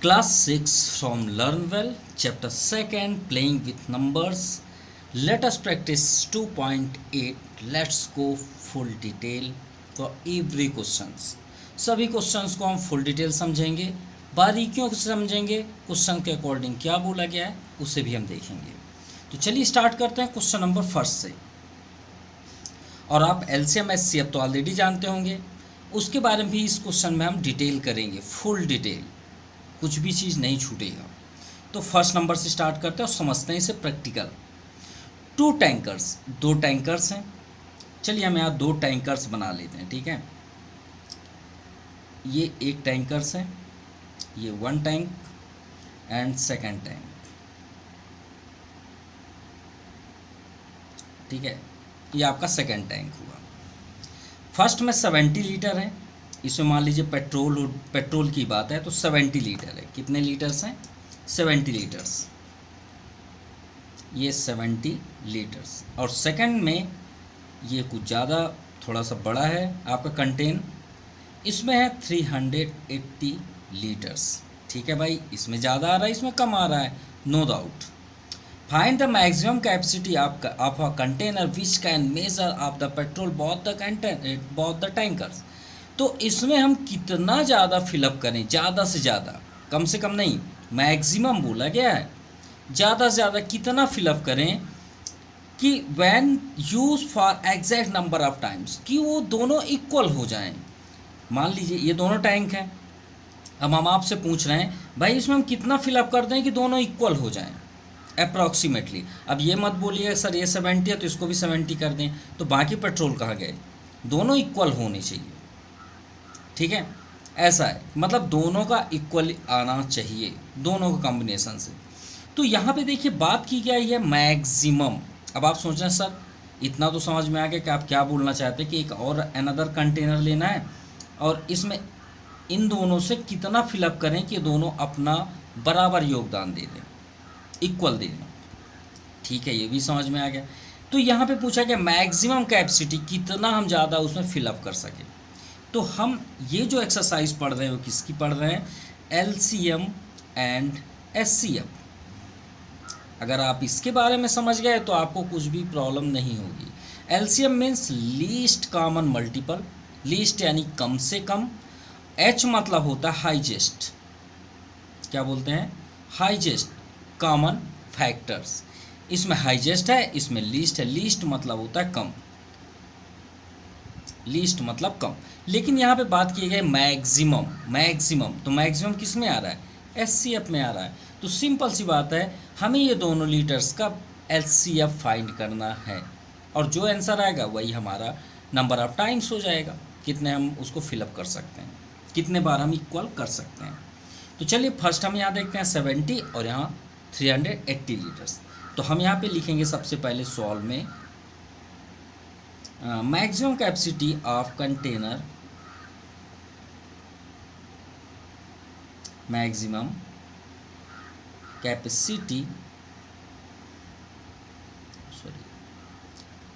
Class 6 from Learn Well, Chapter 2nd, Playing with Numbers. Let us practice 2.8. Let's go full detail for every questions. सभी questions को हम full detail समझेंगे, बारीकियों से समझेंगे, question के अकॉर्डिंग क्या बोला गया है उसे भी हम देखेंगे। तो चलिए स्टार्ट करते हैं क्वेश्चन नंबर फर्स्ट से। और आप एलसीएम एचसीएफ तो ऑलरेडी जानते होंगे, उसके बारे में भी इस क्वेश्चन में हम डिटेल करेंगे, फुल डिटेल, कुछ भी चीज़ नहीं छूटेगा। तो फर्स्ट नंबर से स्टार्ट करते हैं और समझते हैं इसे प्रैक्टिकल। दो टैंकर्स हैं। चलिए हम यहाँ 2 टैंकर्स बना लेते हैं, ठीक है। ये एक टैंकर्स है, ये 1 टैंक एंड सेकंड टैंक, ठीक है। ये आपका सेकंड टैंक हुआ। फर्स्ट में 70 लीटर है, इसमें मान लीजिए पेट्रोल की बात है तो 70 लीटर है। कितने लीटर्स हैं? 70 लीटर्स। ये 70 लीटर्स। और सेकंड में ये कुछ ज़्यादा, थोड़ा सा बड़ा है आपका कंटेन, इसमें है 380 लीटर्स, ठीक है भाई। इसमें ज़्यादा आ रहा है, इसमें कम आ रहा है, no doubt. Find the maximum capacity of a container which can measure of the petrol both the tankers. तो इसमें हम कितना ज़्यादा फिलअप करें, ज़्यादा से ज़्यादा, कम से कम नहीं, मैक्सिमम बोला गया है। ज़्यादा से ज़्यादा कितना फिलअप करें कि when use for exact number of times, कि वो दोनों इक्वल हो जाएं। मान लीजिए ये दोनों टैंक हैं, अब हम आपसे पूछ रहे हैं भाई इसमें हम कितना फिलअप कर दें कि दोनों इक्वल हो जाएं अप्रॉक्सीमेटली। अब ये मत बोलिए सर ये 70 है तो इसको भी 70 कर दें, तो बाकी पेट्रोल कहाँ गए? दोनों इक्वल होने चाहिए, ठीक है। ऐसा है, मतलब दोनों का इक्वल आना चाहिए, दोनों का कॉम्बिनेशन से। तो यहाँ पे देखिए बात की क्या है, मैक्सिमम। अब आप सोच रहे हैं सर इतना तो समझ में आ गया कि आप क्या बोलना चाहते हैं कि एक और अनदर कंटेनर लेना है और इसमें इन दोनों से कितना फिलअप करें कि दोनों अपना बराबर योगदान दे दें, इक्वल दे दें, ठीक है। ये भी समझ में आ गया। तो यहाँ पे पूछा गया मैक्सिमम कैपेसिटी, कितना हम ज़्यादा उसमें फिलअप कर सकें। तो हम ये जो एक्सरसाइज पढ़ रहे हैं वो किसकी पढ़ रहे हैं? LCM and HCF. अगर आप इसके बारे में समझ गए तो आपको कुछ भी प्रॉब्लम नहीं होगी। LCM means least common multiple, least यानी कम से कम। एच मतलब होता है हाईजेस्ट, क्या बोलते हैं? हाईजेस्ट कॉमन फैक्टर्स। इसमें हाईजेस्ट है, इसमें लीस्ट है। लीस्ट मतलब होता है कम, लीस्ट मतलब कम। लेकिन यहाँ पे बात की गई मैक्सिमम, तो मैक्सिमम किस में आ रहा है? एचसीएफ में आ रहा है। तो सिंपल सी बात है, हमें ये दोनों लीटर्स का एचसीएफ फाइंड करना है और जो आंसर आएगा वही हमारा नंबर ऑफ टाइम्स हो जाएगा, कितने हम उसको फिलअप कर सकते हैं, कितने बार हम इक्वल कर सकते हैं। तो चलिए फर्स्ट हम यहाँ देखते हैं 70 और यहाँ 380 लीटर्स। तो हम यहाँ पे लिखेंगे सबसे पहले सॉल्व में maximum capacity of container, maximum capacity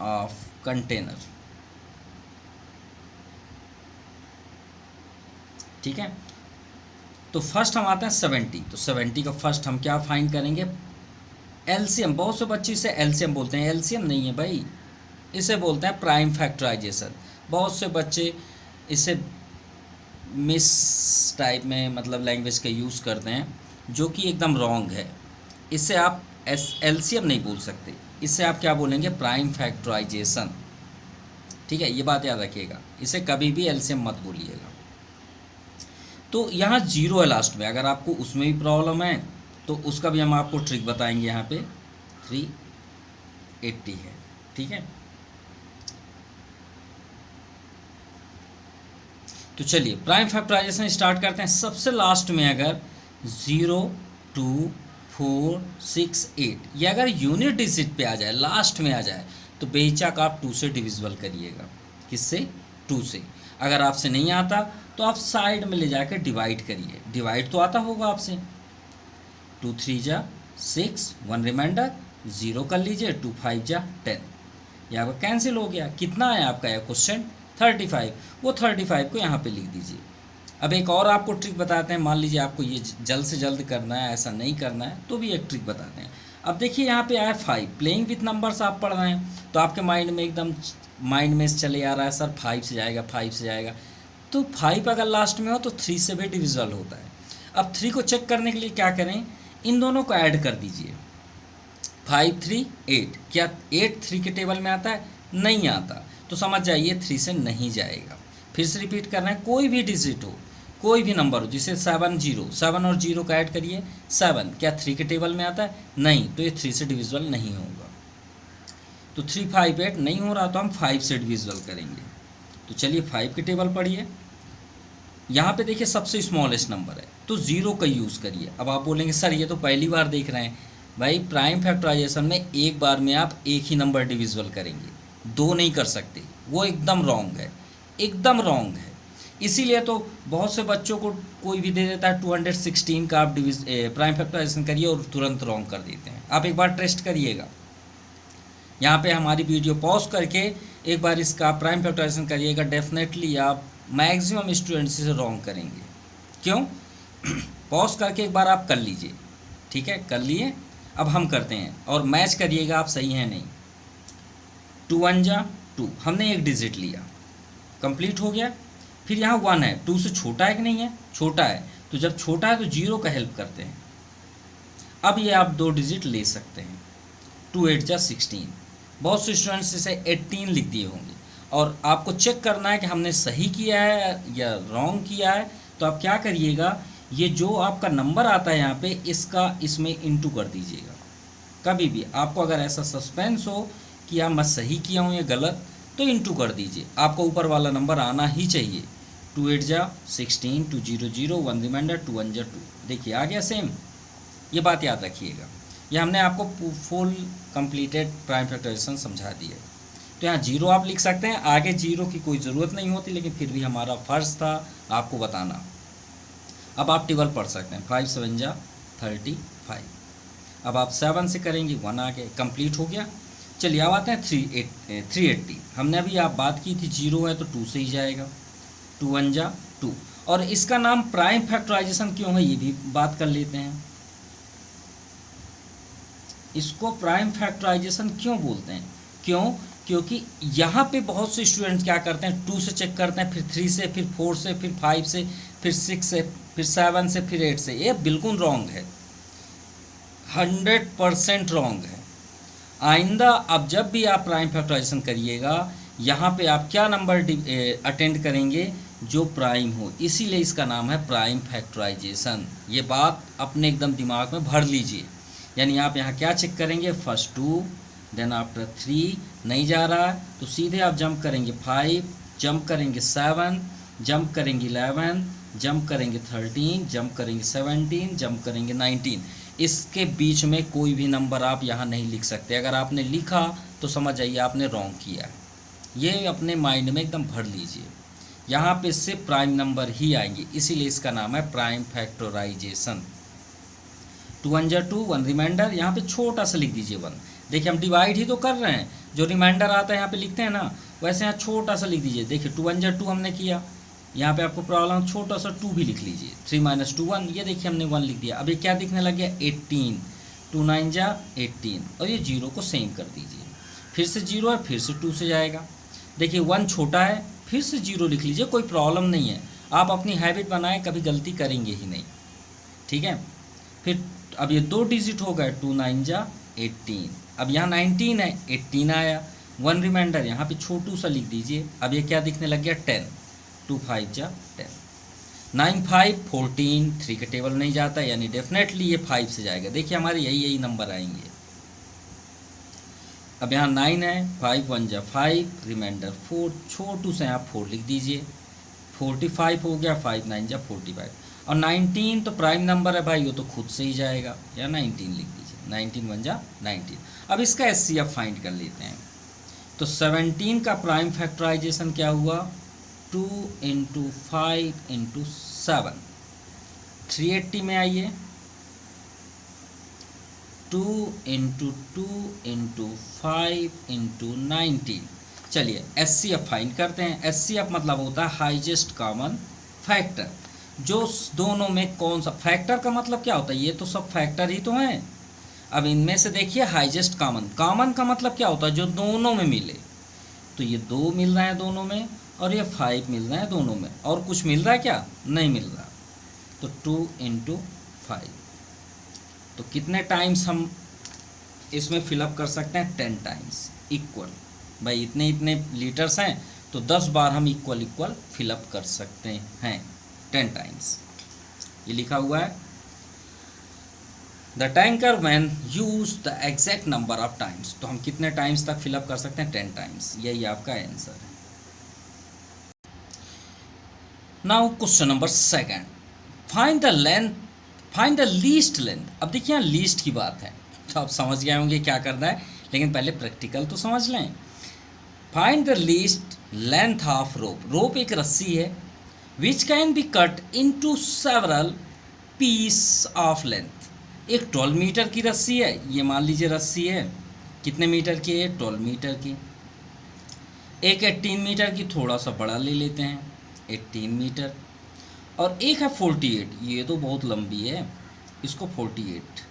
of container, ठीक है। तो फर्स्ट हम आते हैं 70। तो 70 का फर्स्ट हम क्या फाइंड करेंगे? एलसीएम। बहुत से बच्चे इसे एलसीएम बोलते हैं, एलसीएम नहीं है भाई, इसे बोलते हैं प्राइम फैक्टराइजेशन। बहुत से बच्चे इसे मिस टाइप में मतलब लैंग्वेज का यूज़ करते हैं, जो कि एकदम रॉन्ग है। इससे आप एलसीएम नहीं बोल सकते, इससे आप क्या बोलेंगे? प्राइम फैक्टराइजेशन, ठीक है। ये बात याद रखिएगा, इसे कभी भी एलसीएम मत बोलिएगा। तो यहाँ 0 है लास्ट में, अगर आपको उसमें भी प्रॉब्लम है तो उसका भी हम आपको ट्रिक बताएंगे। यहाँ पे 380 है, ठीक है। तो चलिए प्राइम फैक्टराइजेशन स्टार्ट करते हैं। सबसे लास्ट में अगर 0, 2, 4, 6, 8 ये अगर यूनिट डिजिट पे आ जाए, लास्ट में आ जाए, तो बेहिचक आप 2 से डिविजिबल करिएगा। किससे? 2 से। अगर आपसे नहीं आता तो आप साइड में ले जाकर डिवाइड करिए। डिवाइड तो आता होगा आपसे। 2 3 जा 6, 1 रिमाइंडर, 0 कर लीजिए, 2 5 जा 10। ये आपका कैंसिल हो गया। कितना है आपका यह क्वेश्चन? 35। वो 35 को यहाँ पे लिख दीजिए। अब एक और आपको ट्रिक बताते हैं, मान लीजिए आपको ये जल्द से जल्द करना है, ऐसा नहीं करना है, तो भी एक ट्रिक बताते हैं। अब देखिए यहाँ पे आया 5, प्लेइंग विथ नंबर्स आप पढ़ रहे हैं, तो आपके माइंड में एकदम माइंड में चले आ रहा है सर 5 से जाएगा, 5 से जाएगा। तो 5 अगर लास्ट में हो तो 3 से भी डिविजिबल होता है। अब 3 को चेक करने के लिए क्या करें, इन दोनों को ऐड कर दीजिए, 5 3 8। क्या 8 3 के टेबल में आता है? नहीं आता, तो समझ जाइए 3 से नहीं जाएगा। फिर से रिपीट करना है, कोई भी डिजिट हो, कोई भी नंबर हो, जिसे 7 0, 7 और 0 का ऐड करिए 7, क्या 3 के टेबल में आता है? नहीं, तो ये 3 से डिविजिबल नहीं होगा। तो 3 5 8 नहीं हो रहा, तो हम 5 से डिविजिबल करेंगे। तो चलिए 5 के टेबल पढ़िए, यहाँ पे देखिए सबसे स्मॉलेस्ट नंबर है, तो 0 का यूज़ करिए। अब आप बोलेंगे सर ये तो पहली बार देख रहे हैं। भाई प्राइम फैक्टराइजेशन में एक बार में आप एक ही नंबर डिविजिबल करेंगे, दो नहीं कर सकते, वो एकदम रॉन्ग है, एकदम रॉन्ग है। इसीलिए तो बहुत से बच्चों को कोई भी दे देता है 216 का आप प्राइम फैक्टराइजेशन करिए और तुरंत रॉन्ग कर देते हैं। आप एक बार टेस्ट करिएगा, यहाँ पे हमारी वीडियो पॉज करके एक बार इसका प्राइम फैक्टराइजेशन करिएगा, डेफिनेटली आप मैक्सिमम स्टूडेंट्स इसे रॉन्ग करेंगे। क्यों? पॉज करके एक बार आप कर लीजिए, ठीक है, कर लिए। अब हम करते हैं और मैच करिएगा आप सही है नहीं। 2 1 जा 2, हमने एक डिजिट लिया, कंप्लीट हो गया। फिर यहाँ 1 है, 2 से छोटा है कि नहीं है? छोटा है, तो जब छोटा है तो 0 का हेल्प करते हैं। अब ये आप 2 डिजिट ले सकते हैं, 2 8 जा 16। बहुत से स्टूडेंट्स इसे 18 लिख दिए होंगे, और आपको चेक करना है कि हमने सही किया है या रॉन्ग किया है। तो आप क्या करिएगा, ये जो आपका नंबर आता है यहाँ पे, इसका इसमें इंटू कर दीजिएगा। कभी भी आपको अगर ऐसा सस्पेंस हो कि यार मैं सही किया हूँ या गलत, तो इंटू कर दीजिए, आपको ऊपर वाला नंबर आना ही चाहिए। 2 8 जा 16, 2 0 0, 1 रिमाइंडर, 2 1 जा 2। देखिए आ गया सेम, ये बात याद रखिएगा। ये हमने आपको फुल कंप्लीटेड प्राइम फैक्टराइजेशन समझा दिया। तो यहाँ 0 आप लिख सकते हैं, आगे 0 की कोई ज़रूरत नहीं होती, लेकिन फिर भी हमारा फ़र्ज़ था आपको बताना। अब आप टेबल पढ़ सकते हैं, 5 7 जा 35। अब आप 7 से करेंगे, 1 आ गया, कंप्लीट हो गया। चलिए अब आते हैं 380। हमने अभी आप बात की थी 0 है तो 2 से ही जाएगा, 2 1 जा 2। और इसका नाम प्राइम फैक्टराइजेशन क्यों है ये भी बात कर लेते हैं। इसको प्राइम फैक्टराइजेशन क्यों बोलते हैं? क्यों? क्योंकि यहाँ पे बहुत से स्टूडेंट्स क्या करते हैं, 2 से चेक करते हैं, फिर 3 से, फिर 4 से, फिर 5 से, फिर 6 से, फिर 7 से, फिर 8 से। ये बिल्कुल रॉन्ग है, 100% रॉन्ग है। आइंदा अब जब भी आप प्राइम फैक्टराइजेशन करिएगा, यहाँ पे आप क्या नंबर अटेंड करेंगे, जो प्राइम हो, इसीलिए इसका नाम है प्राइम फैक्टराइजेशन। ये बात अपने एकदम दिमाग में भर लीजिए। यानी आप यहाँ क्या चेक करेंगे, फर्स्ट 2, देन आफ्टर 3, नहीं जा रहा है तो सीधे आप जंप करेंगे 5, जंप करेंगे 7, जंप करेंगे 11, जंप करेंगे 13, जंप करेंगे 17, जंप करेंगे 19। इसके बीच में कोई भी नंबर आप यहाँ नहीं लिख सकते। अगर आपने लिखा तो समझ जाइए आपने रॉन्ग किया है। ये अपने माइंड में एकदम भर लीजिए, यहाँ पे से प्राइम नंबर ही आएंगे, इसीलिए इसका नाम है प्राइम फैक्टराइजेशन। 2 1 जा 2, 1 रिमाइंडर, यहाँ पे छोटा सा लिख दीजिए 1। देखिए हम डिवाइड ही तो कर रहे हैं, जो रिमाइंडर आता है यहाँ पे लिखते हैं ना, वैसे यहाँ छोटा सा लिख दीजिए। देखिए 2 1 जा 2 हमने किया, यहाँ पे आपको प्रॉब्लम छोटा सा 2 भी लिख लीजिए, 3 - 2 1। ये देखिए हमने 1 लिख दिया। अब ये क्या दिखने लग गया, 18, 2 9 जा 18, और ये 0 को सेम कर दीजिए। फिर से 0 है, फिर से 2 से जाएगा। देखिए 1 छोटा है, फिर से 0 लिख लीजिए, कोई प्रॉब्लम नहीं है। आप अपनी हैबिट बनाएं, कभी गलती करेंगे ही नहीं, ठीक है। फिर अब ये 2 डिजिट हो गए, 2 9 जा 18। अब यहाँ 19 है, 18 आया, 1 रिमाइंडर, यहाँ पे छोटू सा लिख दीजिए। अब ये क्या दिखने लग गया, 10, 2 5 जा 10, 9 5 14, 3 के टेबल नहीं जाता, यानी डेफिनेटली ये 5 से जाएगा। देखिए हमारे यही नंबर आएंगे। अब यहाँ 9 है, 5 1 जा 5, रिमाइंडर 4, छोटू से आप 4 लिख दीजिए, 45 हो गया, 5 9 जा 45। और 19 तो प्राइम नंबर है भाई, वो तो खुद से ही जाएगा, या 19 लिख दीजिए, 19 1 जा 19। अब इसका HCF फाइंड कर लेते हैं। तो 17 का प्राइम फैक्टराइजेशन क्या हुआ, 2 × 5 × 7, 380 में आइए, 2 × 2 × 5 × 19। चलिए HCF फाइंड करते हैं। HCF मतलब होता है हाईएस्ट कॉमन फैक्टर। जो दोनों में कौन सा फैक्टर का मतलब क्या होता है, ये तो सब फैक्टर ही तो हैं। अब इनमें से देखिए हाईएस्ट कॉमन, कॉमन का मतलब क्या होता है, जो दोनों में मिले। तो ये 2 मिल रहा है दोनों में और ये 5 मिल रहा है दोनों में, और कुछ मिल रहा है क्या, नहीं मिल रहा। तो 2 × 5, तो कितने टाइम्स हम इसमें फिलअप कर सकते हैं, 10 टाइम्स इक्वल। भाई इतने इतने लीटर्स हैं तो 10 बार हम इक्वल फिलअप कर सकते हैं 10 टाइम्स। ये लिखा हुआ है the tanker when use the exact number of times. तो हम कितने टाइम्स तक फिलअप कर सकते हैं, 10 टाइम्स। यही आपका आंसर है। Now question number 2, find the least length. अब देखिए यहाँ लीस्ट की बात है, तो आप समझ गए होंगे क्या करना है, लेकिन पहले प्रैक्टिकल तो समझ लें। Find the least length of rope. Rope एक रस्सी है which can be cut into several piece of length. एक 12 मीटर की रस्सी है, ये मान लीजिए रस्सी है, कितने मीटर की है, 12 मीटर की। एक 18 मीटर की, थोड़ा सा बड़ा ले लेते हैं, 18 मीटर। और एक है 48, ये तो बहुत लंबी है, इसको 48।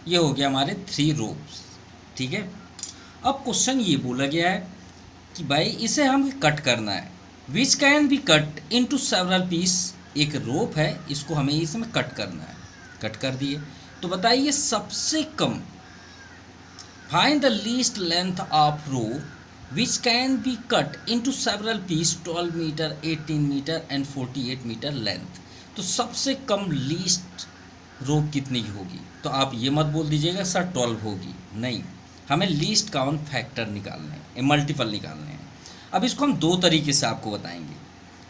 ये हो गया हमारे 3 रोप्स, ठीक है। अब क्वेश्चन ये बोला गया है कि भाई इसे हम कट करना है, which can be cut into several piece. एक रोप है, इसको हमें इसमें कट करना है, कट कर दिए। तो बताइए सबसे कम, find the least length of rope which can be cut into several piece 12 metre, 18 metre and 48 metre length. तो सबसे कम लीस्ट रोप कितनी की होगी। तो आप ये मत बोल दीजिएगा सर 12 होगी, नहीं, हमें लीस्ट कॉमन फैक्टर निकालने हैं, मल्टीपल निकालने हैं। अब इसको हम 2 तरीके से आपको बताएंगे,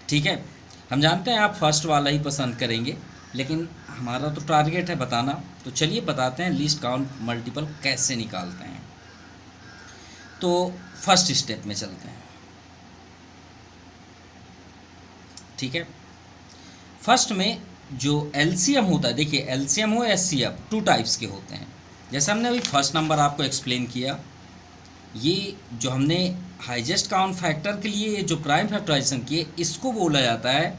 ठीक है। हम जानते हैं आप फर्स्ट वाला ही पसंद करेंगे, लेकिन हमारा तो टारगेट है बताना। तो चलिए बताते हैं लीस्ट काउंट मल्टीपल कैसे निकालते हैं। तो फर्स्ट स्टेप में चलते हैं, ठीक है। फर्स्ट में जो एलसीएम होता है, देखिए एलसीएम हो एचसीएफ 2 टाइप्स के होते हैं। जैसे हमने अभी फर्स्ट नंबर आपको एक्सप्लेन किया, ये जो हमने हाईएस्ट काउंट फैक्टर के लिए जो प्राइम फैक्टराइजेशन किए, इसको बोला जाता है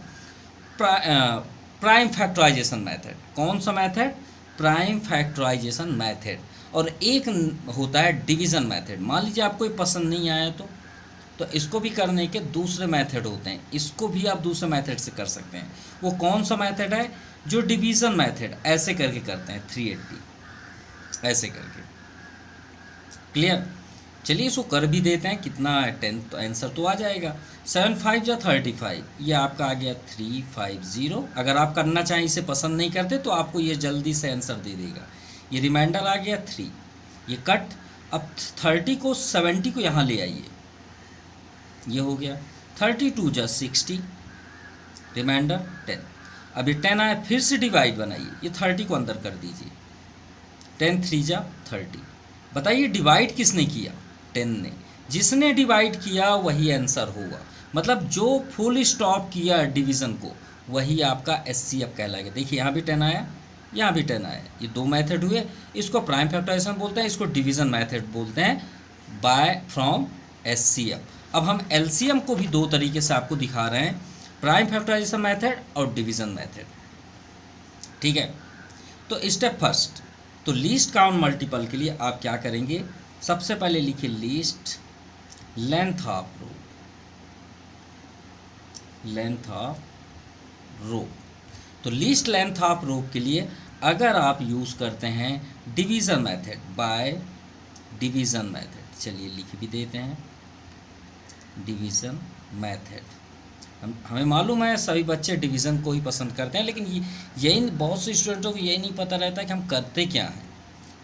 प्राइम फैक्टराइजेशन मेथड। कौन सा मेथड, प्राइम फैक्टराइजेशन मेथड। और एक होता है डिवीज़न मेथड। मान लीजिए आपको ये पसंद नहीं आया तो इसको भी करने के दूसरे मेथड होते हैं, इसको भी आप दूसरे मेथड से कर सकते हैं। वो कौन सा मेथड है, जो डिवीज़न मेथड ऐसे करके करते हैं, 380 ऐसे करके। क्लियर, चलिए इसको कर भी देते हैं, कितना है 10, तो आंसर तो आ जाएगा 7 5 या 35, ये आपका आ गया 350। अगर आप करना चाहें, इसे पसंद नहीं करते तो आपको ये जल्दी से आंसर दे देगा। ये रिमाइंडर आ गया 3, ये कट। अब 30 को 70 को यहाँ ले आइए, ये हो गया 32 जा 60, रिमाइंडर 10। अब ये 10 आया, फिर से डिवाइड बनाइए, ये 30 को अंदर कर दीजिए, 10 3 जा 30। बताइए डिवाइड किसने किया, 10 ने। जिसने डिवाइड किया वही आंसर होगा, मतलब जो फुल स्टॉप किया डिवीज़न को वही आपका एचसीएफ कहलाएगा। देखिए यहाँ भी 10 आया, यहाँ भी 10 आया, ये 2 मेथड हुए। इसको प्राइम फैक्टराइजेशन बोलते हैं, इसको डिवीज़न मेथड बोलते हैं बाय फ्रॉम एचसीएफ। अब हम एलसीएम को भी 2 तरीके से आपको दिखा रहे हैं, प्राइम फैक्टराइजेशन मेथड और डिवीज़न मेथड, ठीक है। तो स्टेप फर्स्ट, तो लीस्ट काउंट मल्टीपल के लिए आप क्या करेंगे, सबसे पहले लिखिए least length of rope, length of rope. तो लीस्ट लेंथ ऑफ रो के लिए अगर आप यूज़ करते हैं division method, by division method, चलिए लिख भी देते हैं डिवीज़न मेथड। हमें मालूम है सभी बच्चे डिवीज़न को ही पसंद करते हैं, लेकिन यही बहुत से स्टूडेंटों को यही नहीं पता रहता कि हम करते क्या हैं,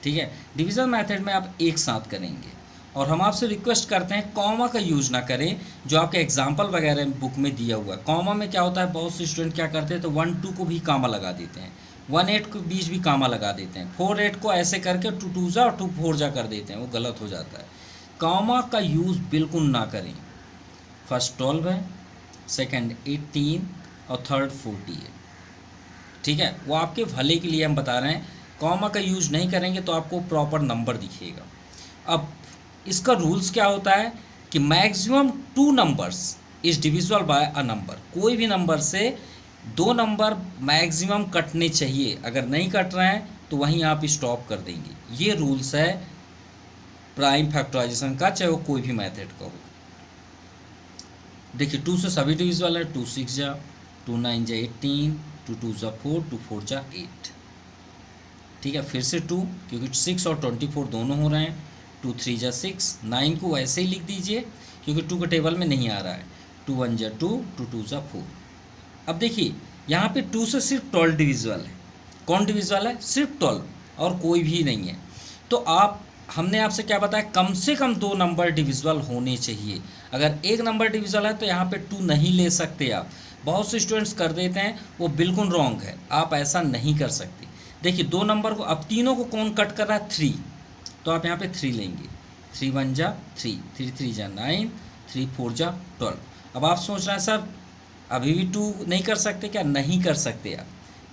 ठीक है। डिवीज़न मेथड में आप एक साथ करेंगे, और हम आपसे रिक्वेस्ट करते हैं कॉमा का यूज़ ना करें, जो आपके एग्जाम्पल वगैरह बुक में दिया हुआ है। कॉमा में क्या होता है, बहुत से स्टूडेंट क्या करते हैं, तो 1 2 को भी कामा लगा देते हैं, 1 8 के बीच भी कामा लगा देते हैं, 4 8 को ऐसे करके 2 2 जा और 2 4 जा कर देते हैं, वो गलत हो जाता है। कॉमा का यूज़ बिल्कुल ना करें। फर्स्ट 12 है, सेकंड 18 और थर्ड 48, ठीक है। वो आपके भले के लिए हम बता रहे हैं, कॉमा का यूज़ नहीं करेंगे तो आपको प्रॉपर नंबर दिखेगा। अब इसका रूल्स क्या होता है कि maximum 2 numbers is divisible by a number. कोई भी नंबर से दो नंबर मैक्सिमम कटने चाहिए, अगर नहीं कट रहे हैं तो वहीं आप स्टॉप कर देंगे। ये रूल्स है प्राइम फैक्टराइजेशन का, चाहे वो कोई भी मेथड का हो। देखिए 2 से सभी डिविजिबल है, 2 6 जा, 2 9 जा 18, 2 2 जा 4, 2 4 जा 8। ठीक है, फिर से 2, क्योंकि 6 और 24 दोनों हो रहे हैं। 2 3 जा 6, 9 को ऐसे ही लिख दीजिए क्योंकि 2 के टेबल में नहीं आ रहा है। 2 1 जा 2, 2 2 जा 4। अब देखिए यहाँ पे 2 से सिर्फ 12 डिविजिबल है। कौन डिविजिबल है? सिर्फ 12 और कोई भी नहीं है। तो हमने आपसे क्या बताया, कम से कम 2 नंबर डिविजिबल होने चाहिए। अगर एक नंबर डिविजिबल है तो यहाँ पे 2 नहीं ले सकते आप। बहुत से स्टूडेंट्स कर देते हैं, वो बिल्कुल रॉन्ग है, आप ऐसा नहीं कर सकते। देखिए 2 नंबर को, अब तीनों को कौन कट कर रहा है? 3, तो आप यहाँ पे 3 लेंगे। 3 1 जा 3, 3 3 जा 9, 3 4 जा 12। अब आप सोच रहे हैं सर अभी भी 2 नहीं कर सकते क्या? नहीं कर सकते आप।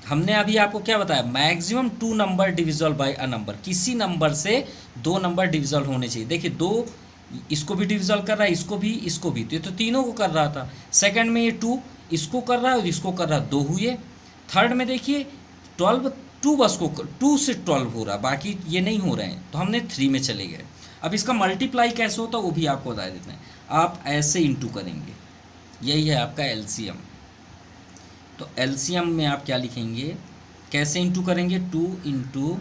हमने अभी आपको क्या बताया, maximum 2 number divisible by a number, किसी नंबर से 2 नंबर डिविजिबल होने चाहिए। देखिए 2 इसको भी डिविजिबल कर रहा है, इसको भी, तो ये तो तीनों को कर रहा था। सेकंड में ये 2 इसको कर रहा है और इसको कर रहा है, 2 हुए। थर्ड में देखिए 12, 2 बस को 2 से 12 हो रहा, बाकी ये नहीं हो रहे हैं, तो हमने 3 में चले गए। अब इसका मल्टीप्लाई कैसे होता है वो भी आपको बता देते हैं। आप ऐसे इंटू करेंगे, यही है आपका एलसीएम। तो एलसीएम में आप क्या लिखेंगे, कैसे इंटू करेंगे? 2 इंटू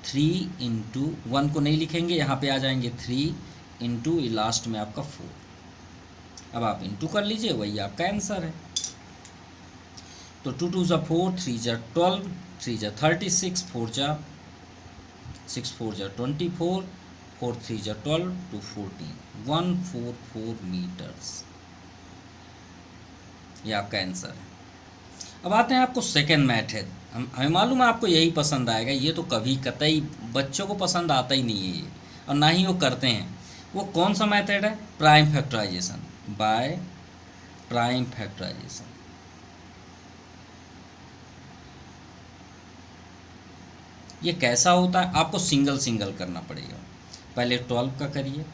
3 इंटू 1 को नहीं लिखेंगे, यहाँ पे आ जाएंगे 3 इंटू लास्ट में आपका 4। अब आप इंटू कर लीजिए, वही आपका आंसर है। तो 2 2 जा 4, 3 जा 12, 3 जा 36, 4 जा 6 4 जा 24, 4 3 जा 12, 2 14, 144 मीटर्स, ये आपका आंसर है। अब आते हैं आपको सेकेंड मेथड। हमें मालूम है आपको यही पसंद आएगा, ये तो कभी कतई बच्चों को पसंद आता ही नहीं है ये, और ना ही वो करते हैं। वो कौन सा मेथड है? Prime factorisation by prime factorisation. ये कैसा होता है? आपको सिंगल सिंगल करना पड़ेगा। पहले 12 का करिए,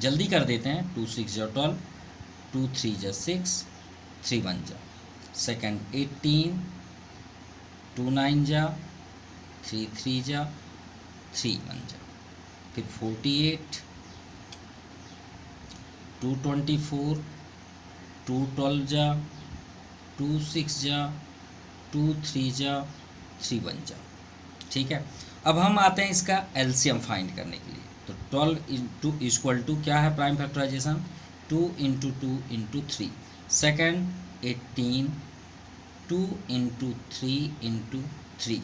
जल्दी कर देते हैं। 2 6 जा 12, 2 3 जा 6, 3 1 जा। सेकेंड 18, 2 9 जा, 3 3 जा, 3 1 जा। फिर 48, 2 24, 2 12 जा, 2 6 जा, 2 3 जा, 3 1 जा। ठीक है, अब हम आते हैं इसका एलसीएम फाइंड करने के लिए। तो 12 इंटू इक्वल टू क्या है prime factorisation? 2 into 2 into 3। Second 18, 2 into 3 into 3,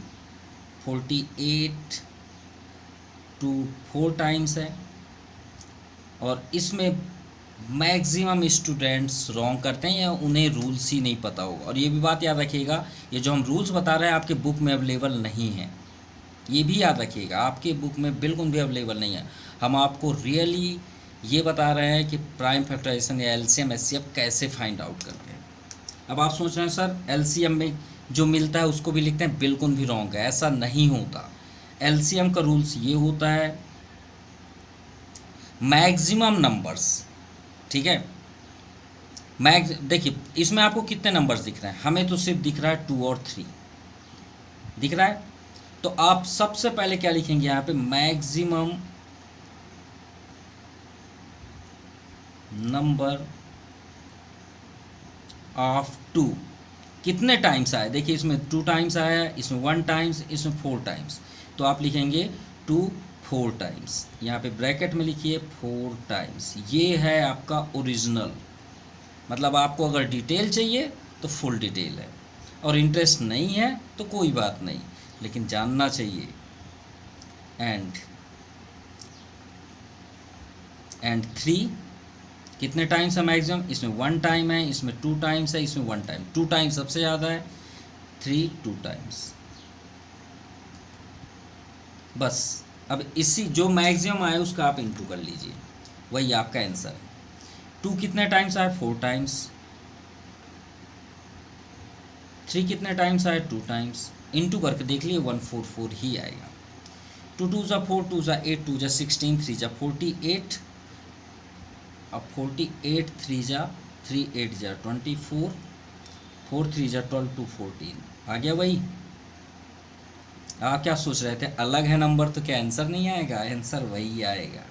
48, 2 4 times है। और इसमें मैक्सिमम स्टूडेंट्स रॉन्ग करते हैं या उन्हें रूल्स ही नहीं पता होगा। और ये भी बात याद रखिएगा, ये जो हम रूल्स बता रहे हैं आपके बुक में अवेलेबल नहीं है, ये भी याद रखिएगा, आपके बुक में बिल्कुल भी अवेलेबल नहीं है। हम आपको रियली ये बता रहे हैं कि प्राइम फैक्टराइजेशन या एलसीएम एचसीएफ कैसे फाइंड आउट करते हैं। अब आप सोच रहे हैं सर एलसीएम में जो मिलता है उसको भी लिखते हैं, बिल्कुल भी रॉन्ग है, ऐसा नहीं होता। एलसीएम का रूल्स ये होता है मैक्सिमम नंबर्स, ठीक है। देखिए इसमें आपको कितने नंबर्स दिख रहे हैं? हमें तो सिर्फ दिख रहा है 2 और 3 दिख रहा है। तो आप सबसे पहले क्या लिखेंगे यहाँ पे? मैक्सिमम नंबर ऑफ 2 कितने टाइम्स आया? देखिए इसमें 2 टाइम्स आया, इसमें 1 टाइम्स, इसमें 4 टाइम्स। तो आप लिखेंगे 2 4 टाइम्स, यहाँ पे ब्रैकेट में लिखिए 4 टाइम्स। ये है आपका ओरिजिनल। मतलब आपको अगर डिटेल चाहिए तो फुल डिटेल है, और इंटरेस्ट नहीं है तो कोई बात नहीं, लेकिन जानना चाहिए। एंड 3 कितने टाइम्स है मैक्सिमम? इसमें 1 टाइम है, इसमें 2 टाइम्स है, इसमें 1 टाइम। 2 टाइम्स सबसे ज़्यादा है, 3 2 टाइम्स। बस अब इसी जो मैक्सिमम आए उसका आप इंटू कर लीजिए, वही आपका आंसर है। 2 कितने टाइम्स आए? 4 टाइम्स। 3 कितने टाइम्स आए? 2 टाइम्स। इंटू करके देख लिए 144 ही आएगा। 2 2 जा 4, 2 जा 8, 2 जा 16, 3 जा 48। अब 48, 3 जा 3 8 जा 24, 4 3 जा 12, 2 14 आ गया भाई। आप क्या सोच रहे थे अलग है नंबर तो क्या आंसर नहीं आएगा? आंसर वही आएगा।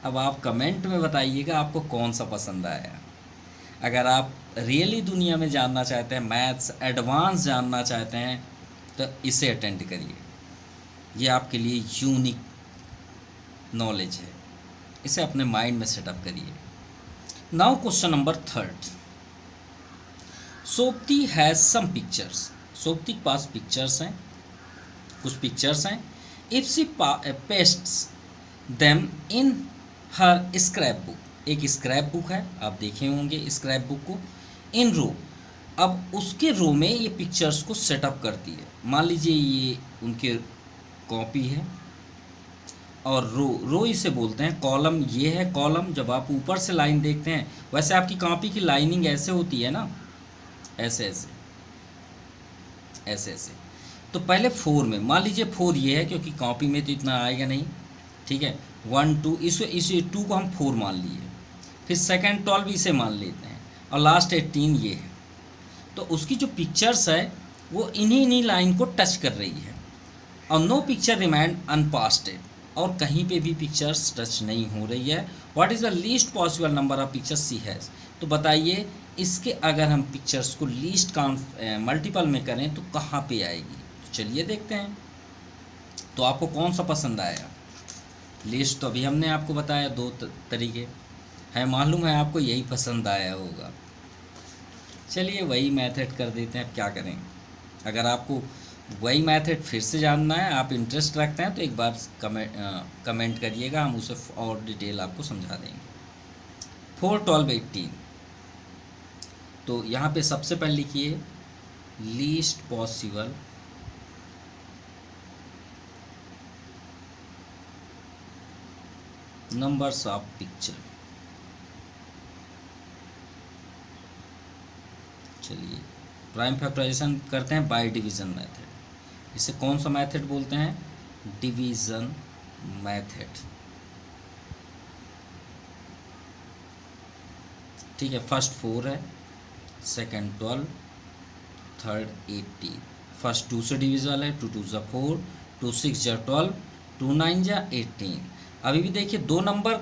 अब आप कमेंट में बताइएगा आपको कौन सा पसंद आया। अगर आप रियली दुनिया में जानना चाहते हैं, मैथ्स एडवांस जानना चाहते हैं, तो इसे अटेंड करिए। ये आपके लिए यूनिक नॉलेज है, इसे अपने माइंड में सेटअप करिए। Now question number 3। सोप्ती हैज़ सम पिक्चर्स। सोप्ती के पास पिक्चर्स हैं, कुछ पिक्चर्स हैं। If she pastes them in her scrapbook, एक स्क्रैप बुक है, आप देखे होंगे स्क्रैप बुक को, इन रो। अब उसके रो में ये पिक्चर्स को सेटअप करती है। मान लीजिए ये उनके कॉपी है, और रो इसे बोलते हैं। कॉलम ये है, कॉलम जब आप ऊपर से लाइन देखते हैं, वैसे आपकी कॉपी की लाइनिंग ऐसे होती है ना, ऐसे ऐसे ऐसे ऐसे। तो पहले 4 में मान लीजिए 4 ये है, क्योंकि कॉपी में तो इतना आएगा नहीं, ठीक है। 1 2 इस 2 को हम 4 मान लिए, फिर सेकंड 12 इसे मान लेते हैं, और लास्ट 18 ये है। तो उसकी जो पिक्चर्स है वो इन्हीं लाइन को टच कर रही है। और नो पिक्चर रिमाइंड अनपास्टेड, और कहीं पे भी पिक्चर्स टच नहीं हो रही है। What is the least possible number of pictures she has. तो बताइए इसके अगर हम पिक्चर्स को लीस्ट काउंट मल्टीपल में करें तो कहाँ पे आएगी। तो चलिए देखते हैं, तो आपको कौन सा पसंद आया। लिस्ट तो अभी हमने आपको बताया 2 तरीके है, मालूम है आपको यही पसंद आया होगा। चलिए वही मेथड कर देते हैं, अब क्या करें। अगर आपको वही मेथड फिर से जानना है, आप इंटरेस्ट रखते हैं, तो एक बार कमेंट करिएगा, हम उसे और डिटेल आपको समझा देंगे। 4 12 18। तो यहाँ पे सबसे पहले लिखिए least possible numbers of picture. चलिए प्राइम फैक्टराइजेशन करते हैं बाय डिवीज़न मेथड। इसे कौन सा मेथड बोलते हैं? डिवीज़न मेथड, ठीक है। फर्स्ट 4 है, सेकंड 12, थर्ड 18। फर्स्ट 2 से डिविजल है, 2 2 जा 4, 2 6 जा 12, 2 9 जा 18। अभी भी देखिए 2 नंबर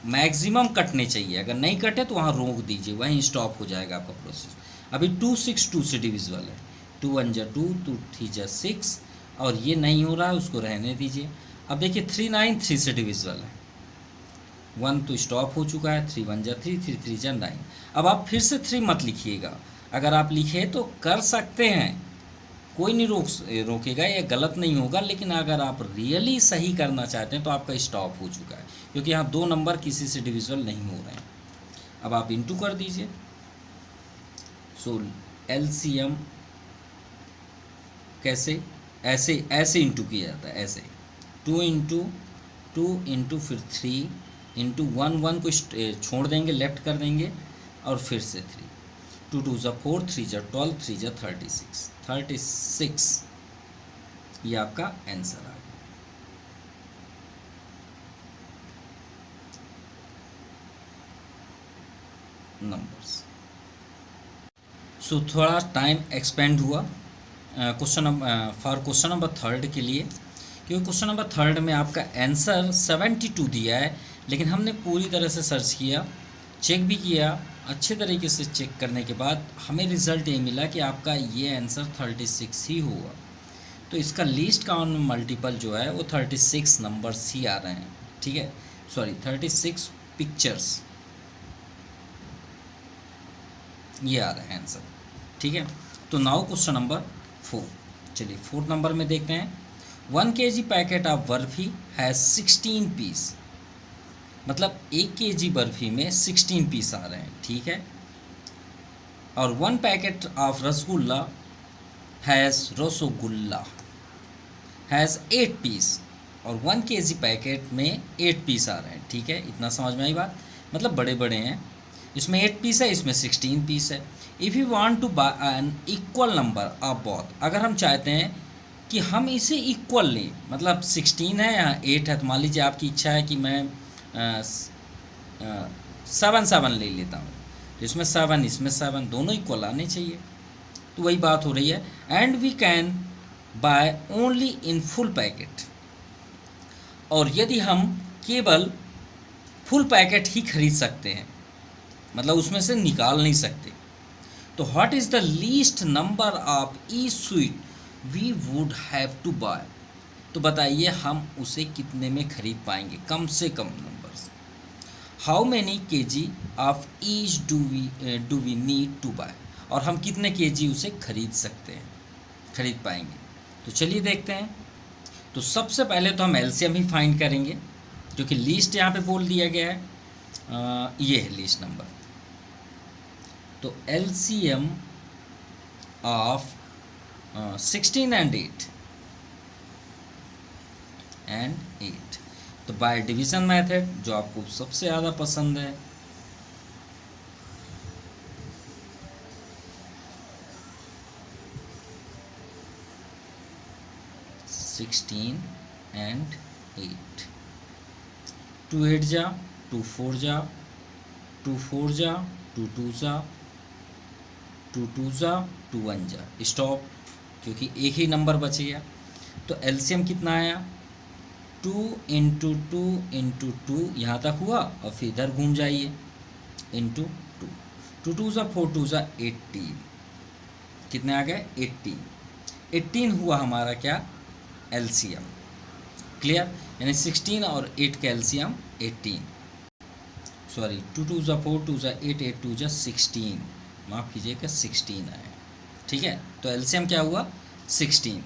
मैक्सिमम कटने चाहिए, अगर नहीं कटे तो वहाँ रोक दीजिए, वहीं स्टॉप हो जाएगा आपका प्रोसेस। अभी 2 6 2 से डिविजल है, 2 1 जा 2, 2 3 जा 6, और ये नहीं हो रहा है, उसको रहने दीजिए। अब देखिए 3 9 3 से डिविजल है, 1 तो स्टॉप हो चुका है, 3 1 जा 3, 3 3 जा 9। अब आप फिर से 3 मत लिखिएगा, अगर आप लिखे तो कर सकते हैं, कोई नहीं रोकेगा, ये गलत नहीं होगा। लेकिन अगर आप रियली सही करना चाहते हैं तो आपका स्टॉप हो चुका है, क्योंकि यहाँ 2 नंबर किसी से डिविजिबल नहीं हो रहे हैं। अब आप इंटू कर दीजिए। सो एलसीएम कैसे? ऐसे इंटू किया जाता है, ऐसे 2 इंटू फिर 3 इंटू 1 1 को छोड़ देंगे, लेफ्ट कर देंगे, और फिर से 3, 2 2 जा 4, 3 जा 12, 3 जा 36। ये आपका आंसर आ गया। नंबर्स। सो थोड़ा टाइम एक्सपेंड हुआ क्वेश्चन नंबर 3 के लिए, क्योंकि क्वेश्चन नंबर 3 में आपका आंसर 72 दिया है, लेकिन हमने पूरी तरह से सर्च किया, चेक भी किया। अच्छे तरीके से चेक करने के बाद हमें रिज़ल्ट ये मिला कि आपका ये आंसर 36 ही हुआ। तो इसका लीस्ट काउंट मल्टीपल जो है वो 36 नंबर्स ही आ रहे हैं, ठीक है। सॉरी 36 पिक्चर्स ये आ रहे हैं आंसर, ठीक है। तो नाउ क्वेश्चन नंबर 4। चलिए 4 नंबर में देखते हैं। 1 kg packet of barfi has 16 piece, मतलब 1 kg बर्फी में 16 पीस आ रहे हैं, ठीक है। और 1 packet of rasgulla rasgulla has 8 piece, और 1 kg पैकेट में 8 पीस आ रहे हैं, ठीक है। इतना समझ में आई बात? मतलब बड़े बड़े हैं, इसमें 8 पीस है, इसमें 16 पीस है। If you want to buy an equal number of both, अगर हम चाहते हैं कि हम इसे इक्वल लें, मतलब 16 है यहाँ 8 है, तो मान लीजिए आपकी इच्छा है कि मैं 7 7 ले लेता हूँ, तो इसमें 7 इसमें 7 दोनों इक्वल आने चाहिए। तो वही बात हो रही है। And we can buy only in full packet, और यदि हम केवल फुल पैकेट ही खरीद सकते हैं, मतलब उसमें से निकाल नहीं सकते, तो what is the least number of ई sweet we would have to buy, तो बताइए हम उसे कितने में खरीद पाएंगे, कम से कम numbers. How many KG of each do we need to buy, और हम कितने केजी उसे खरीद सकते हैं, खरीद पाएंगे। तो चलिए देखते हैं। तो सबसे पहले तो हम एलसीएम ही फाइंड करेंगे, जो कि लीस्ट यहाँ पे बोल दिया गया है, ये है लीस्ट नंबर। तो एलसीएम ऑफ 16 एंड 8 तो बाय डिवीज़न मेथड, जो आपको सबसे ज़्यादा पसंद है, (16 and 8) 2 8 जा 2 4 जा 2 4 जा 2 2 जा 2 2 जा 2 1 जा, स्टॉप, क्योंकि एक ही नंबर बच गया। तो एलसीएम कितना आया, 2 इंटू 2 इंटू 2 यहाँ तक हुआ, और फिर इधर घूम जाइए इंटू 2, 2 2 जा 4 2 जा 18, कितने आ गए 18 हुआ हमारा क्या, एलसीएम। क्लियर, यानी 16 और 8 का एलसीएम 18, सॉरी 2 2 जा 4 2 जा 8 8 2 जा 16, माफ़ कीजिएगा 16 आया। ठीक है, तो एलसीएम क्या हुआ 16।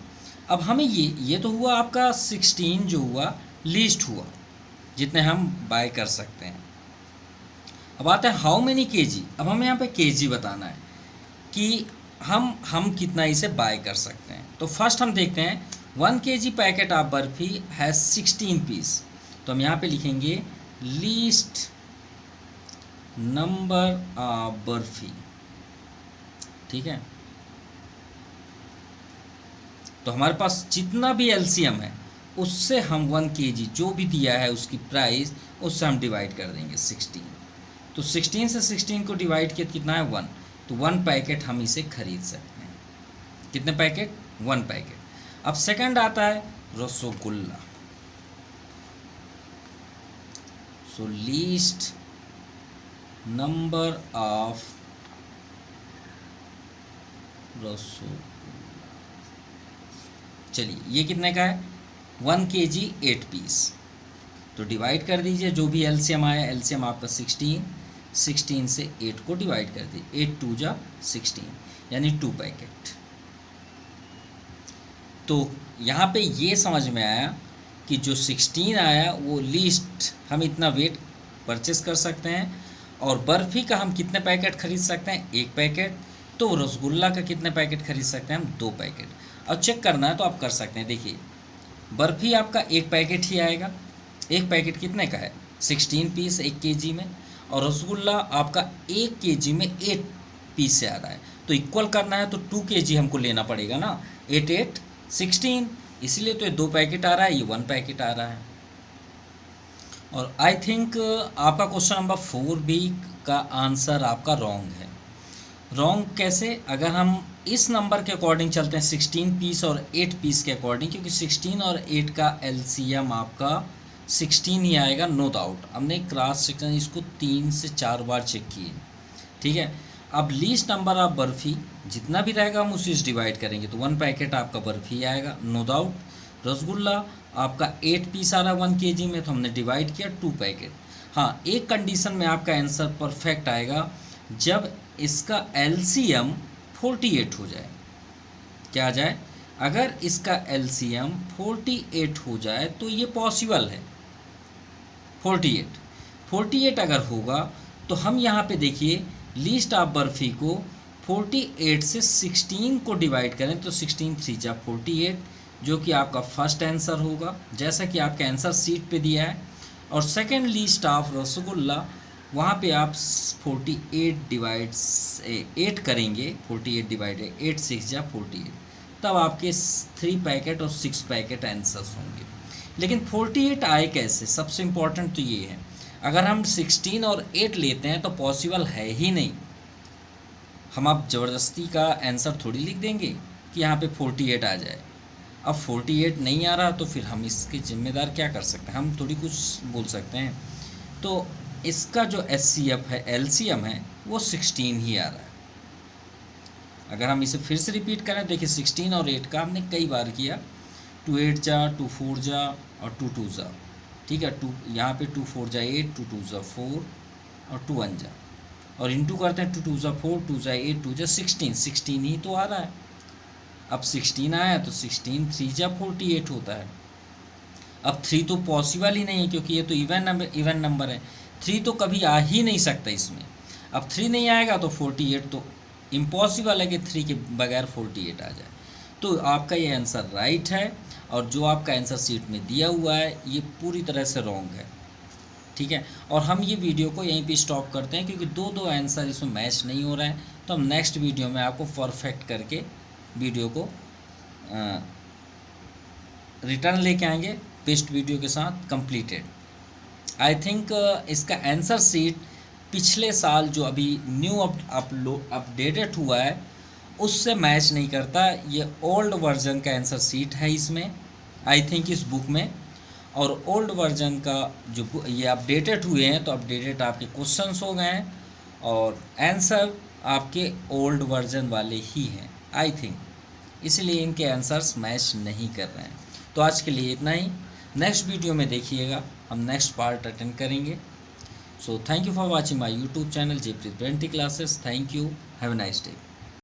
अब हमें ये तो हुआ आपका 16 जो हुआ लीस्ट हुआ, जितने हम बाय कर सकते हैं। अब आता है हाउ मेनी केजी। अब हमें यहाँ पे केजी बताना है कि हम कितना इसे बाय कर सकते हैं। तो फर्स्ट हम देखते हैं 1 kg packet of barfi has 16 piece, तो हम यहाँ पे लिखेंगे लीस्ट नंबर ऑफ बर्फी। ठीक है, तो हमारे पास जितना भी एलसीएम है उससे हम 1 kg जो भी दिया है उसकी प्राइस, उससे हम डिवाइड कर देंगे 16। तो 16 से 16 को डिवाइड किया कितना है 1, तो 1 पैकेट हम इसे खरीद सकते हैं। कितने पैकेट, 1 पैकेट। अब सेकंड आता है रसगुल्ला। सो लीस्ट नंबर ऑफ रसगुल्ला, चलिए ये कितने का है 1 kg 8 पीस, तो डिवाइड कर दीजिए जो भी एलसीएम आया। एलसीएम आपका 16 से 8 को डिवाइड कर दीजिए, 8 2 जा 16, यानी 2 पैकेट। तो यहाँ पे ये समझ में आया कि जो 16 आया वो लीस्ट हम इतना वेट परचेस कर सकते हैं, और बर्फ़ी का हम कितने पैकेट खरीद सकते हैं, 1 पैकेट। तो रसगुल्ला का कितने पैकेट खरीद सकते हैं हम, 2 पैकेट। अब चेक करना है तो आप कर सकते हैं, देखिए बर्फ़ी आपका 1 पैकेट ही आएगा, 1 पैकेट कितने का है 16 पीस 1 kg में, और रसगुल्ला आपका 1 kg में 8 पीस से आ रहा है, तो इक्वल करना है तो 2 kg हमको लेना पड़ेगा ना, 8 8 16, इसलिए तो ये 2 पैकेट आ रहा है, ये 1 पैकेट आ रहा है। और आई थिंक आपका क्वेश्चन नंबर 4 भी का आंसर आपका रॉन्ग है। रॉन्ग कैसे, अगर हम इस नंबर के अकॉर्डिंग चलते हैं 16 पीस और 8 पीस के अकॉर्डिंग, क्योंकि 16 और 8 का एलसीएम आपका 16 ही आएगा, नो डाउट। हमने क्रॉस सेक्शन इसको 3 से 4 बार चेक किए। ठीक है, अब लीस्ट नंबर ऑफ बर्फ़ी जितना भी रहेगा हम उसी से डिवाइड करेंगे, तो 1 पैकेट आपका बर्फ़ी आएगा, नो डाउट। रसगुल्ला आपका 8 पीस आ रहा है 1 kg में, तो हमने डिवाइड किया 2 पैकेट। हाँ, एक कंडीशन में आपका आंसर परफेक्ट आएगा, जब इसका एलसीएम 48 हो जाए। क्या आ जाए, अगर इसका एलसीएम 48 हो जाए तो ये पॉसिबल है। 48 अगर होगा तो हम यहाँ पे देखिए लीस्ट ऑफ बर्फ़ी को 48 से 16 को डिवाइड करें तो 16 3 जा 48, जो कि आपका फर्स्ट आंसर होगा, जैसा कि आपका आंसर सीट पे दिया है। और सेकंड लीस्ट ऑफ रसगुल्ला, वहाँ पे आप 48 डिवाइड 8 करेंगे, 48 डिवाइडेड 8 6 जा 48, तब आपके 3 पैकेट और 6 पैकेट आंसर्स होंगे। लेकिन 48 आए कैसे, सबसे इम्पोर्टेंट तो ये है, अगर हम 16 और 8 लेते हैं तो पॉसिबल है ही नहीं, हम आप ज़बरदस्ती का आंसर थोड़ी लिख देंगे कि यहाँ पे 48 आ जाए। अब 48 नहीं आ रहा तो फिर हम इसके ज़िम्मेदार क्या कर सकते हैं, हम थोड़ी कुछ बोल सकते हैं। तो इसका जो HCF है, LCM है, वो 16 ही आ रहा है। अगर हम इसे फिर से रिपीट करें, देखिए 16 और 8 का हमने कई बार किया, 2 8 जा, 2 4 जा और 2 2 जा, ठीक है। 2 यहाँ पे 2 4 जा 8, 2 2 जा 4 और 2 1 जा, और इंटू करते हैं 2 2 जा 4, 2 जा 8, 2 जा 16, 16 ही तो आ रहा है। अब 16 आया तो 16 3 जा 48 होता है। अब 3 तो पॉसिबल ही नहीं है क्योंकि ये तो इवन नंबर है, 3 तो कभी आ ही नहीं सकता इसमें। अब 3 नहीं आएगा तो 48 तो इम्पॉसिबल है कि 3 के बगैर 48 आ जाए। तो आपका ये आंसर राइट है, और जो आपका आंसर शीट में दिया हुआ है ये पूरी तरह से रॉन्ग है, ठीक है। और हम ये वीडियो को यहीं पे स्टॉप करते हैं क्योंकि दो आंसर इसमें मैच नहीं हो रहे हैं। तो हम नेक्स्ट वीडियो में आपको परफेक्ट करके वीडियो को रिटर्न लेके आएंगे बेस्ट वीडियो के साथ कंप्लीटेड। आई थिंक इसका आंसर शीट पिछले साल जो अभी न्यू अपडेटेड हुआ है उससे मैच नहीं करता। ये ओल्ड वर्जन का आंसर शीट है इसमें, आई थिंक इस बुक में। और ओल्ड वर्जन का जो ये अपडेटेड हुए हैं तो अपडेटेड आपके क्वेश्चंस हो गए हैं और आंसर आपके ओल्ड वर्जन वाले ही हैं आई थिंक, इसलिए इनके आंसर्स मैच नहीं कर रहे हैं। तो आज के लिए इतना ही, नेक्स्ट वीडियो में देखिएगा हम नेक्स्ट पार्ट अटेंड करेंगे। So thank you for watching my YouTube channel Jaypreet ब्रेंटी classes. Thank you, have a nice day.